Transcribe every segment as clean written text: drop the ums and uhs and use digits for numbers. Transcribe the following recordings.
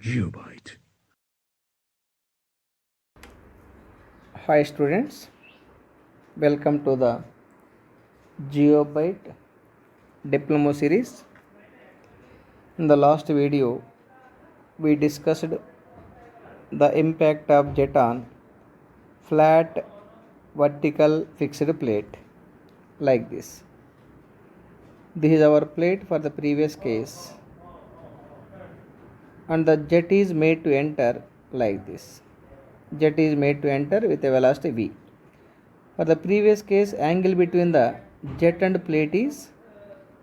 Geobyte. Hi students, welcome to the Geobyte Diploma series. In the last video, we discussed the impact of jet on flat vertical fixed plate like this. This is our plate for the previous case, and the jet is made to enter like this. Jet is made to enter with a velocity v. For the previous case, angle between the jet and plate is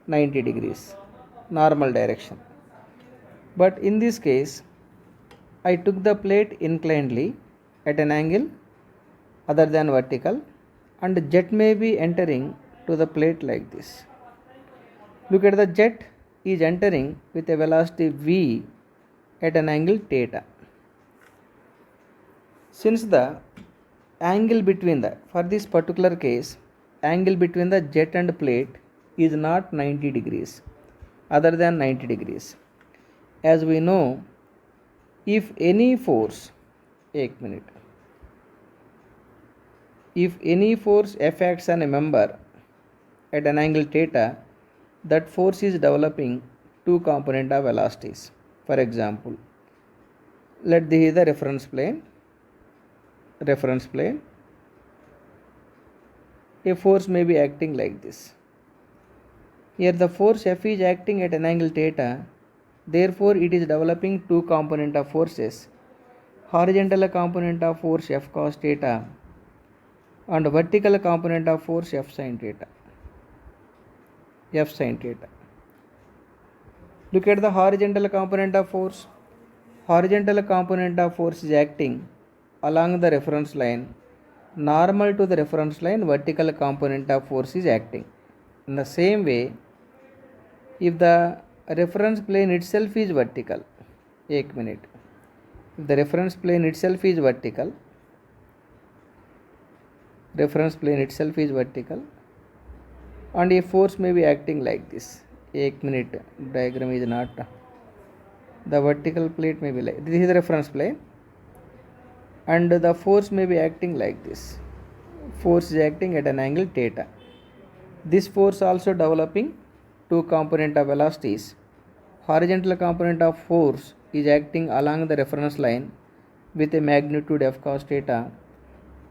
90 degrees, normal direction. But in this case, I took the plate inclinedly at an angle other than vertical, and jet may be entering to the plate like this. Look at the jet is entering with a velocity v at an angle theta. Since the angle between for this particular case, angle between the jet and plate is not 90 degrees, other than 90 degrees. As we know, if any force, if any force F acts on a member at an angle theta, that force is developing two component of velocities. For example, let this is the reference plane. A force may be acting like this. Here the force F is acting at an angle theta, therefore it is developing two component of forces, horizontal component of force F cos theta and vertical component of force F sin theta. Look at the horizontal component of force. Horizontal component of force is acting along the reference line. Normal to the reference line, vertical component of force is acting. In the same way, if the reference plane itself is vertical, if the reference plane itself is vertical, and a force may be acting like this. Diagram is not, the vertical plate may be like this is the reference plane, and the force may be acting like this. Force is acting at an angle theta. This force also developing two component of velocities. Horizontal component of force is acting along the reference line with a magnitude F cos theta.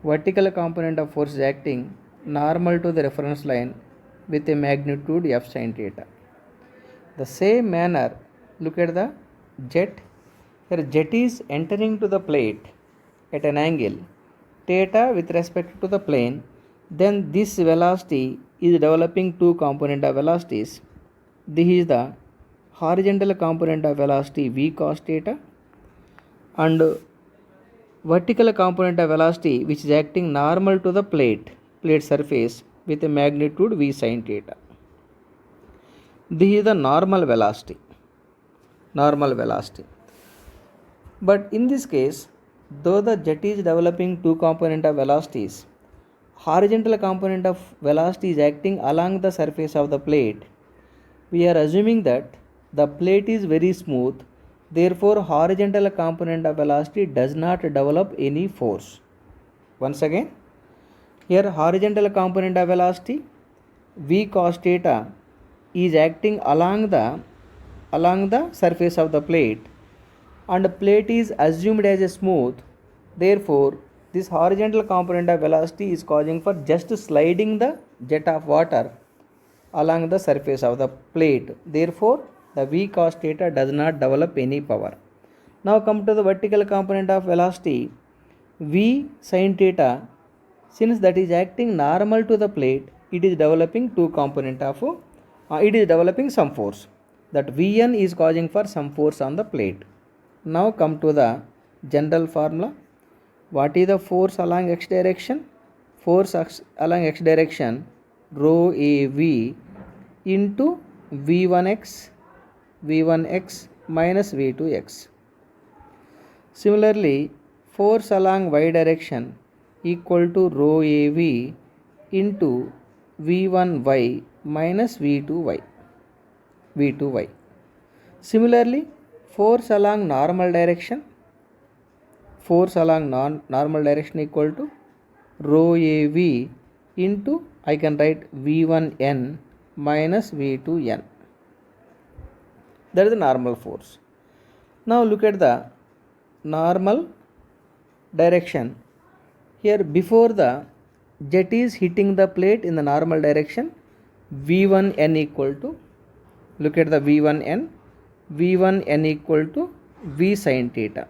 Vertical component of force is acting normal to the reference line with a magnitude F sin theta. The same manner, look at the jet. Here jet is entering to the plate at an angle theta with respect to the plane. Then this velocity is developing two component of velocities. This is the horizontal component of velocity v cos theta and vertical component of velocity which is acting normal to the plate surface with a magnitude v sin theta. This is the normal velocity. But in this case, though the jet is developing two component of velocities, horizontal component of velocity is acting along the surface of the plate. We are assuming that the plate is very smooth, therefore horizontal component of velocity does not develop any force. Once again, here horizontal component of velocity v cos theta is acting along the surface of the plate, and plate is assumed as a smooth, therefore this horizontal component of velocity is causing for just sliding the jet of water along the surface of the plate. Therefore, the v cos theta does not develop any power. Now come to the vertical component of velocity v sin theta. Since that is acting normal to the plate, it is developing two component of it is developing some force. That Vn is causing for some force on the plate. Now come to the general formula. What is the force along x direction? Force along x direction rho av into v1x minus v2x. Similarly, force along y direction equal to rho av into v1y minus v2y. Similarly, force along normal direction, force along normal direction equal to rho AV into, I can write V1N minus V2N. That is the normal force. Now look at the normal direction. Here before the jet is hitting the plate in the normal direction, V1N equal to, look at the V1N, V1N equal to V sin theta,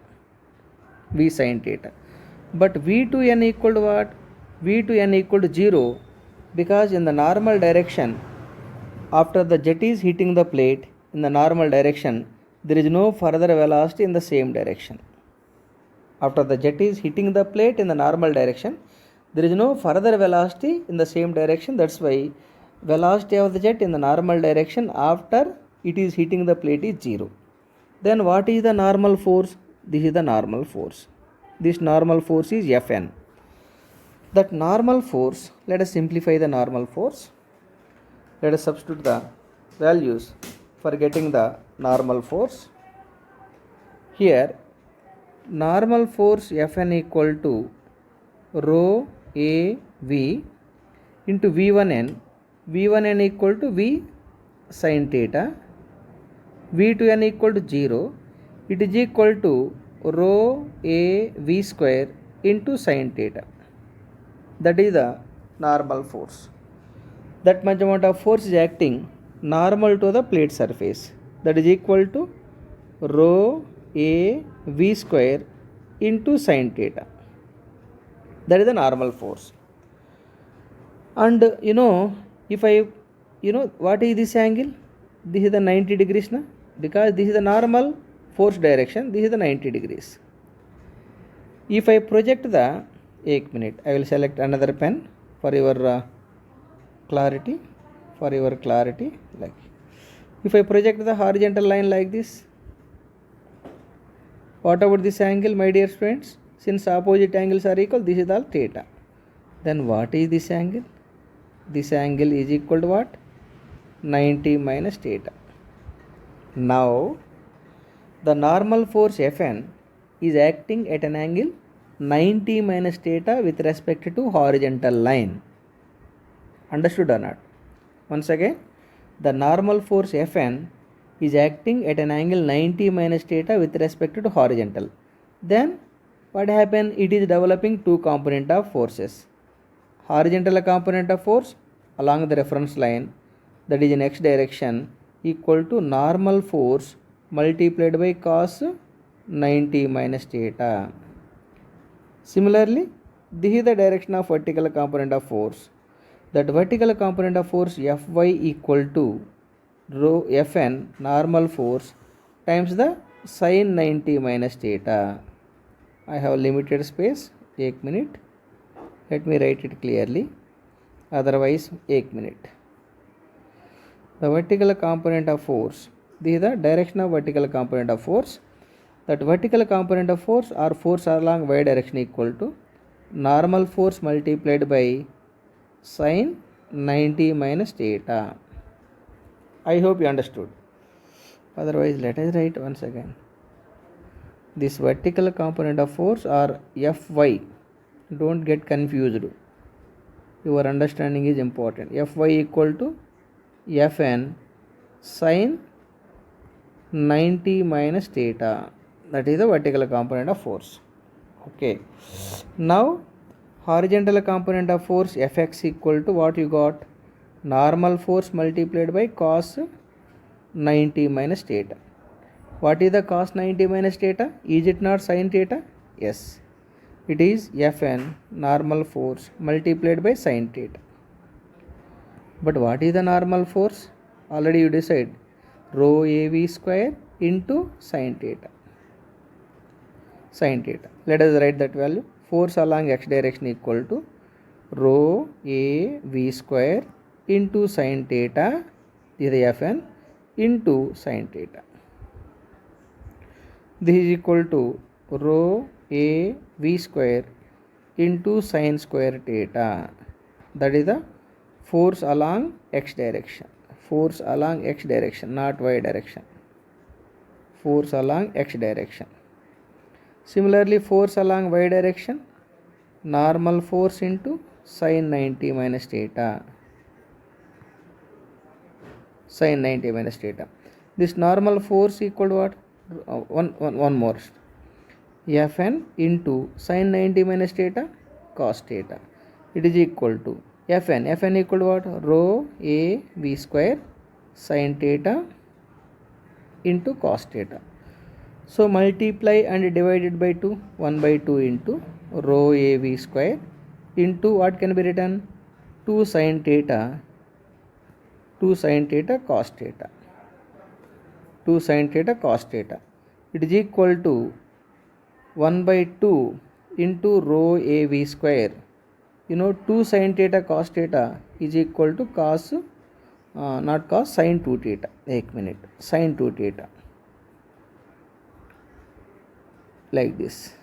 V sin theta. But V2N equal to what? V2N equal to 0, because in the normal direction, after the jet is hitting the plate in the normal direction, there is no further velocity in the same direction. After the jet is hitting the plate in the normal direction, there is no further velocity in the same direction. That's why velocity of the jet in the normal direction after it is hitting the plate is 0. Then what is the normal force? This is the normal force. This normal force is Fn. That normal force, let us simplify the normal force. Let us substitute the values for getting the normal force. Here normal force Fn equal to rho AV into V1N. V1N equal to V sin theta. V2N equal to 0. It is equal to rho AV square into sin theta. That is the normal force. That much amount of force is acting normal to the plate surface. That is equal to rho AV square into sin theta. That is the normal force. And if I, what is this angle? This is the 90 degrees, na? Because this is the normal force direction, this is the 90 degrees. If I project the, 1 minute, I will select another pen for your clarity, like, if I project the horizontal line like this, what about this angle, my dear friends? Since opposite angles are equal, this is all theta. Then what is this angle? This angle is equal to what? 90 minus theta. Now the normal force Fn is acting at an angle 90 minus theta with respect to horizontal line. Understood or not? Once again, the normal force Fn is acting at an angle 90 minus theta with respect to horizontal. Then what happened? It is developing two component of forces. Horizontal component of force along the reference line, that is in x direction, equal to normal force multiplied by cos 90 minus theta. Similarly, this is the direction of vertical component of force. That vertical component of force Fy equal to rho Fn normal force times the sin 90 minus theta. I have limited space, 1 minute. Let me write it clearly, otherwise 1 minute. The vertical component of force, this is the direction of vertical component of force. That vertical component of force or force along y direction equal to normal force multiplied by sin 90 minus theta. I hope you understood. Otherwise, let us write once again. This vertical component of force or Fy, don't get confused. Your understanding is important. Fy equal to Fn sin 90 minus theta. That is the vertical component of force. Okay. Now horizontal component of force Fx equal to what you got? Normal force multiplied by cos 90 minus theta. What is the cos 90 minus theta? Is it not sin theta? Yes. It is Fn normal force multiplied by sin theta. But what is the normal force? Already you decide. Rho AV square into sin theta. Sin theta. Let us write that value. Force along x direction equal to rho AV square into sin theta, this is Fn, into sin theta. This is equal to rho AV square into sin square theta. That is the force along x direction. Force along x direction, not y direction. force along x direction. Similarly, force along y direction, normal force into sin 90 minus theta. Sin 90 minus theta. This normal force equal to what? One more. Fn into sin 90 minus theta cos theta. It is equal to Fn equal to what? Rho a v square sin theta into cos theta. So multiply and divided by 2, 1 by 2 into rho a v square into what can be written? 2 sin theta cos theta. 2 sin theta cos theta. It is equal to 1 by 2 into rho a v square. 2 sin theta cos theta is equal to cos, not cos, sin 2 theta. 1 minute. Sin 2 theta. Like this.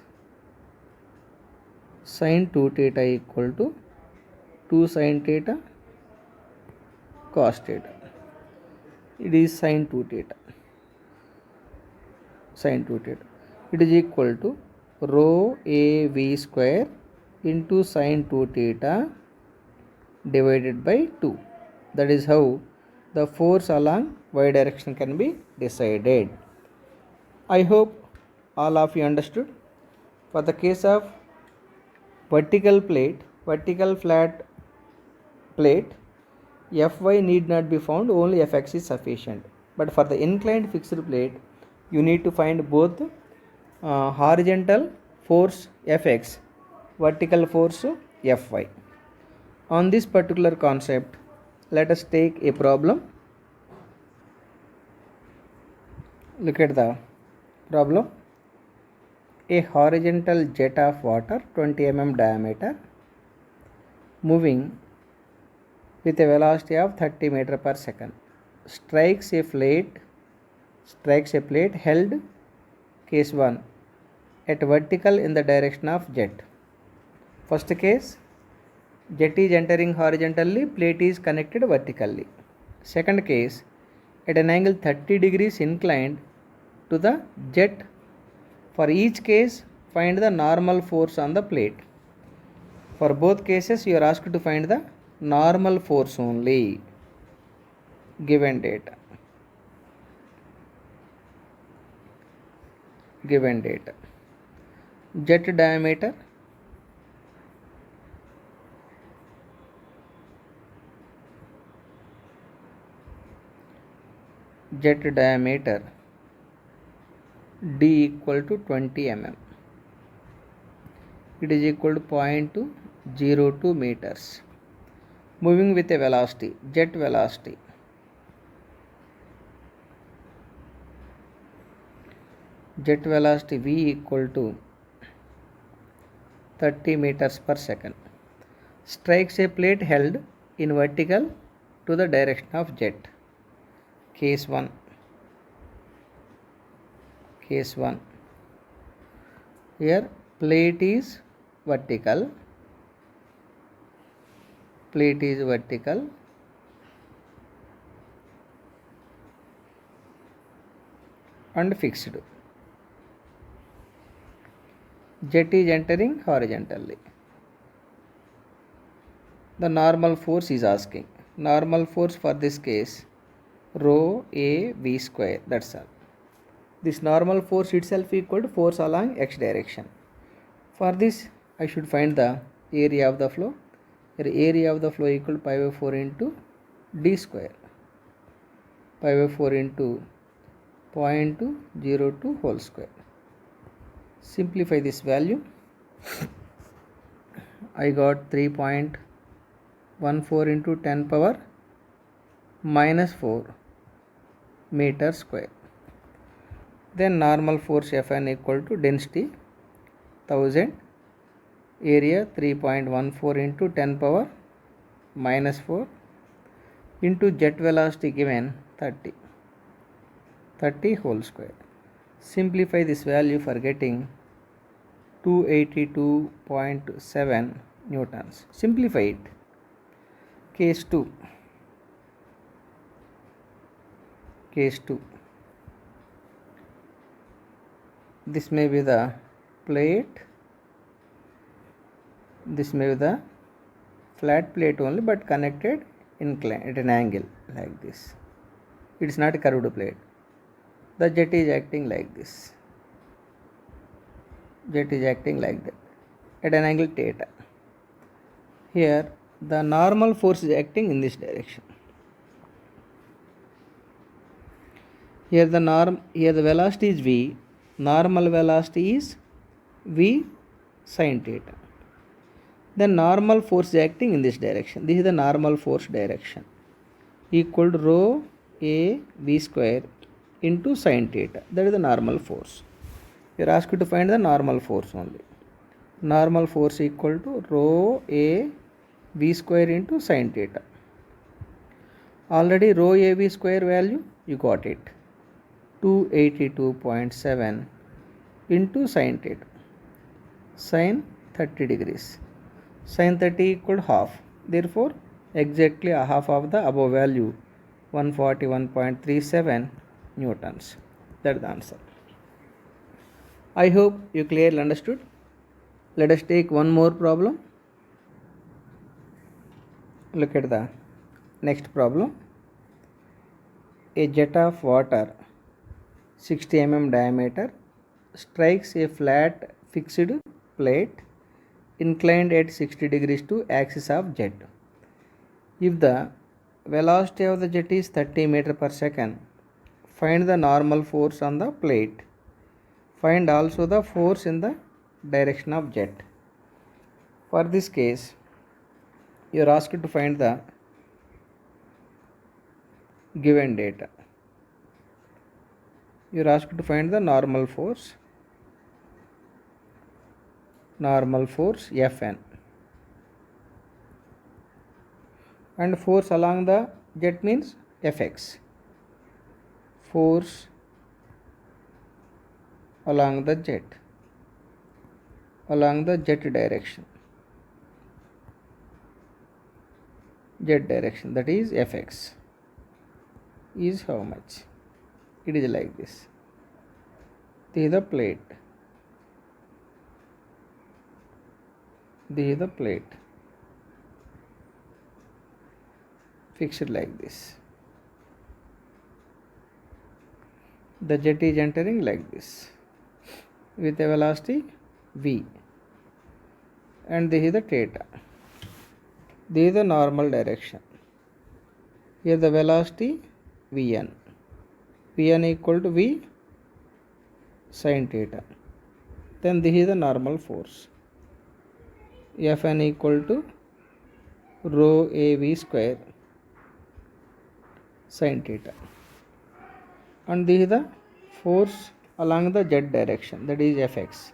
Sin 2 theta equal to 2 sin theta cos theta. It is sin 2 theta. Sin 2 theta. It is equal to rho a v square into sin 2 theta divided by 2. That is how the force along y direction can be decided. I hope all of you understood. For the case of vertical flat plate, Fy need not be found, only Fx is sufficient. But for the inclined fixed plate, you need to find both horizontal force Fx, vertical force Fy. On this particular concept, let us take a problem. Look at the problem. A horizontal jet of water 20 mm diameter moving with a velocity of 30 meter per second strikes a plate held, case 1, at vertical in the direction of jet. First case, jet is entering horizontally, plate is connected vertically. Second case, at an angle 30 degrees inclined to the jet. For each case, find the normal force on the plate. For both cases, you are asked to find the normal force only. Given data. Jet diameter. D equal to 20 mm. It is equal to 0.02 meters. Moving with a velocity, jet velocity. V equal to 30 meters per second. Strikes a plate held in vertical to the direction of jet. Case 1. Here plate is vertical and fixed. Jet is entering horizontally. The normal force is asking. Normal force for this case, rho a v square. That's all. This normal force itself equal to force along x direction. For this, I should find the area of the flow. The area of the flow equal to pi by 4 into d square. Pi by 4 into 0.02 whole square. Simplify this value. I got 3.14 into 10 power minus 4 meter square. Then normal force Fn equal to density 1000, area 3.14 into 10 power minus 4 into jet velocity given 30 whole square. Simplify this value for getting 282.7 newtons. Simplify it. Case 2. this may be the plate, this may be the flat plate only, but connected inclined at an angle like this. It is not a curved plate. The jet is acting like this. Jet is acting like that at an angle theta. Here the normal force is acting in this direction. Here the velocity is v, normal velocity is v sin theta. Then normal force is acting in this direction. This is the normal force direction, equal to rho a v square into sin theta. That is the normal force. You are asked to find the normal force only. Normal force equal to rho a v square into sin theta. Already rho a v square value you got it, 282.7 into sin theta, sin 30 degrees. Sin 30 equal half. Therefore exactly a half of the above value, 141.37 newtons. That is the answer. I hope you clearly understood. Let us take one more problem. Look at the next problem. A jet of water 60 mm diameter strikes a flat fixed plate inclined at 60 degrees to axis of jet. If the velocity of the jet is 30 meter per second, find the normal force on the plate. Find also the force in the direction of jet. For this case, you are asked to find the given data. You are asked to find the normal force Fn, and force along the jet means Fx. Force along the jet direction, that is Fx, is how much? It is like this. This is the plate. This is the plate fixed like this. The jet is entering like this with a velocity v, and this is the theta. This is the normal direction. Here the velocity Vn. Vn equal to v sin theta. Then this is the normal force. Fn equal to rho a v square sin theta. And this is the force along the z direction, that is Fx.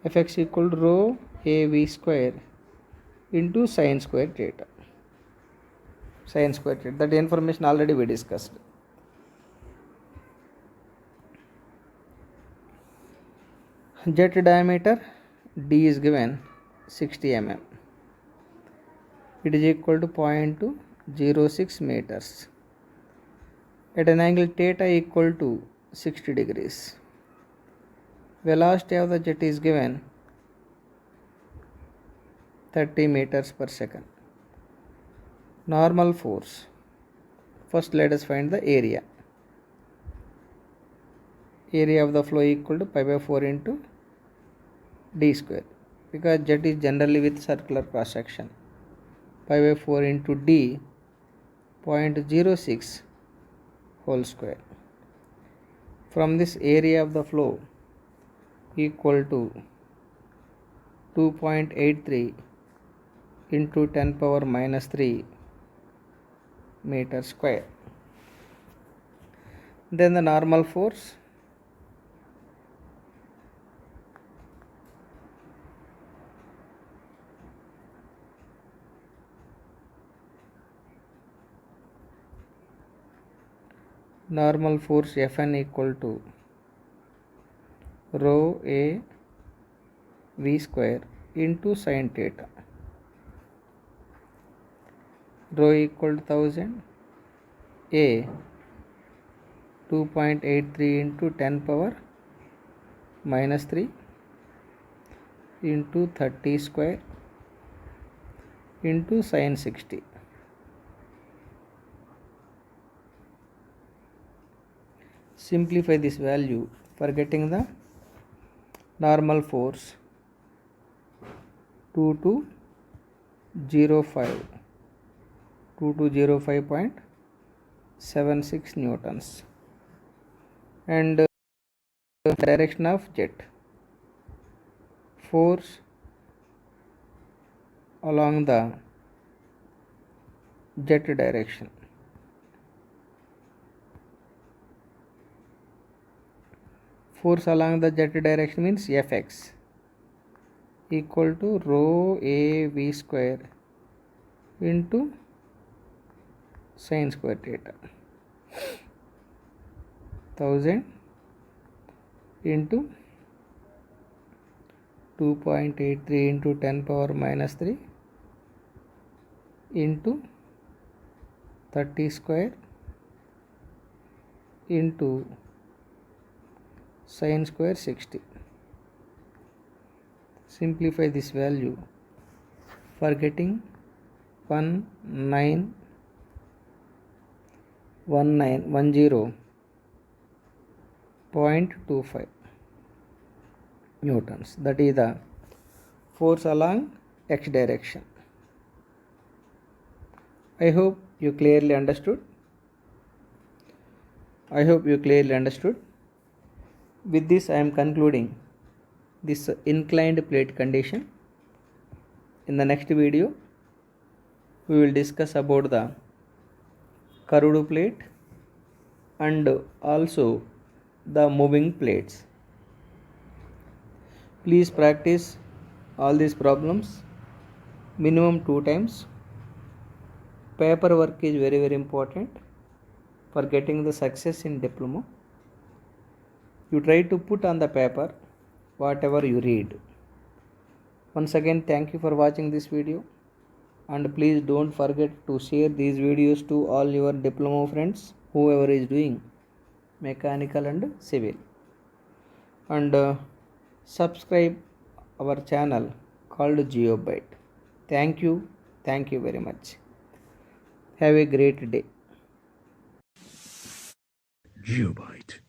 Fx equal to rho a v square into sin square theta. Sin square theta. That information already we discussed. Jet diameter d is given 60 mm. It is equal to 0.06 meters at an angle theta equal to 60 degrees. Velocity of the jet is given 30 meters per second. Normal force. First let us find the area. Area of the flow equal to pi by 4 into d square, because jet is generally with circular cross section. Pi by 4 into d, 0.06 whole square. From this area of the flow equal to 2.83 into 10 power minus 3 meter square. Then the normal force Fn equal to rho a v square into sin theta. Rho equal to 1000, a 2.83 into 10 power minus 3 into 30 square into sin 60. Simplify this value for getting the normal force 2205 2205.76 newtons, and direction of jet, force along the jet direction, force along the jet direction means Fx equal to rho a v square into sin square theta, 1000 into 2.83 into 10 power minus 3 into 30 square into sin square 60. Simplify this value for getting 1910.25 newtons. That is the force along x direction. I hope you clearly understood. With this, I am concluding this inclined plate condition. In the next video, we will discuss about the curved plate and also the moving plates. Please practice all these problems minimum 2 times. Paper work is very important for getting the success in diploma. You try to put on the paper whatever you read. Once again, thank you for watching this video, and please don't forget to share these videos to all your diploma friends, whoever is doing mechanical and civil, and subscribe our channel called GeoByte. Thank you very much. Have a great day. GeoByte.